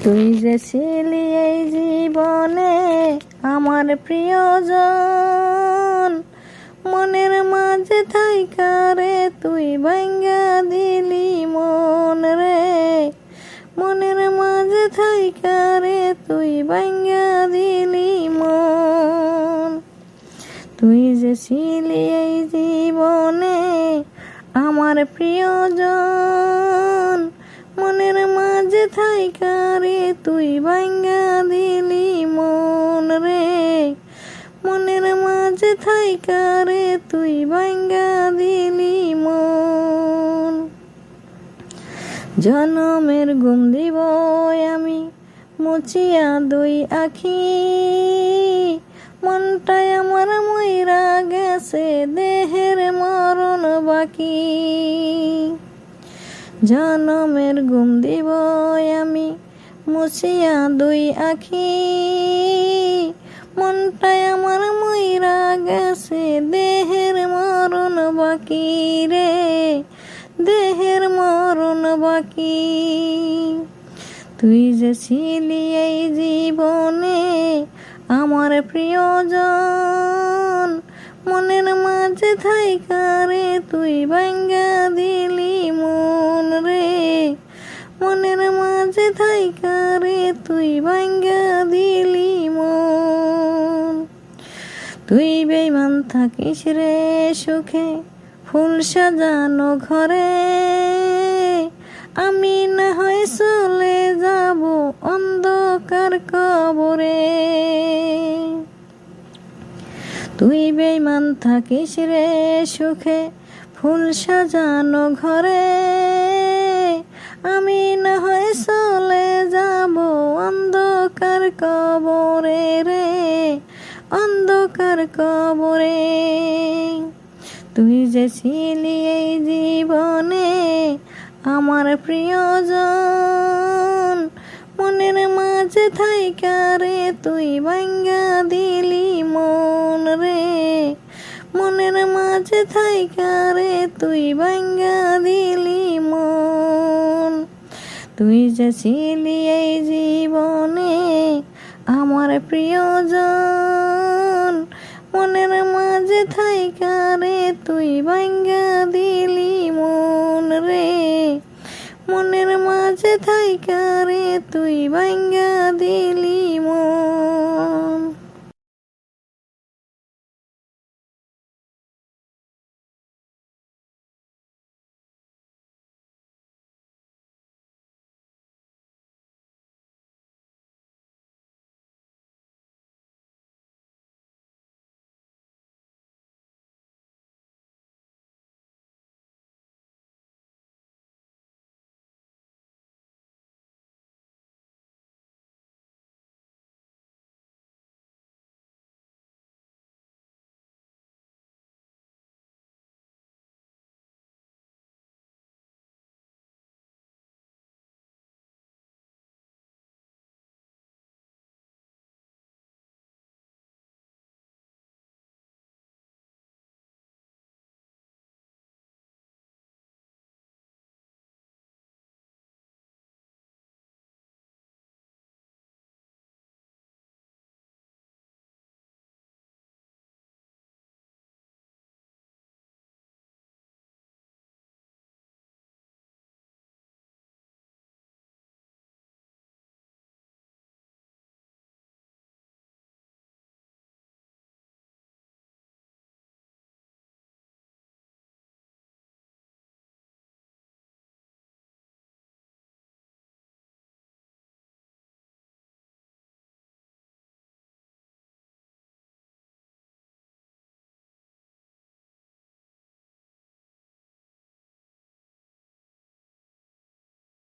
তুই যে ছিলি এই জীবনে আমার প্রিয়জন, মনের মাঝে থাইকা রে তুই ভাঙ্গা দিলি মন রে, মনের মাঝে থাইকা রে তুই ভাঙ্গা দিলি মন। তুই যে ছিলি এই জীবনে আমার প্রিয়জন, মনের মাঝে থাইকা রে তুই ভাঙ্গা দিলি মন রে, মনের মাঝে থাইকা রে তুই ভাঙ্গা দিলি মন। জনমের ঘুম দিব আমি মুছিয়া দুই আখি, মনটাই আমার মইরা গেছে দেহের মরণ বাকি। জনমের ঘুম দিব আমি মুছিয়া দুই আখি, মনটাই আমার মইরা গেছে দেহের মরণ বাকি রে, দেহের মরণ বাকি। তুই যে ছিলি এই জীবনে আমার প্রিয়জন, মনের মাঝে থাইকা রে তুই ভাঙ্গা দিলি মন রে, মনের মাঝে থাইকা রে তুই ভাঙ্গা দিলি মন। তুই বেঈমান থাকিস রে সুখে ফুল সাজানো ঘরে, আমি না হয় চলে যাব অন্ধকার কবরে। তুই বেঈমান থাকিস রে সুখে ফুল সাজানো ঘরে, আমি না হয় চলে যাব অন্ধকার কবরে রে, অন্ধকার কবরে। তুই যে ছিলি এই জীবনে আমার প্রিয়জন, মনের মাঝে থাইকা রে তুই ভাঙ্গা দিলি মন রে, মনের মাঝে থাইকা রে তুই ভাঙ্গা দিলি মন। তুই যে ছিলি এই জীবনে আমার প্রিয়জন, মনের মাঝে থাইকা রে তুই ভাঙ্গা দিলি মন রে, মনের মাঝে থাইকা রে তুই ভাঙ্গা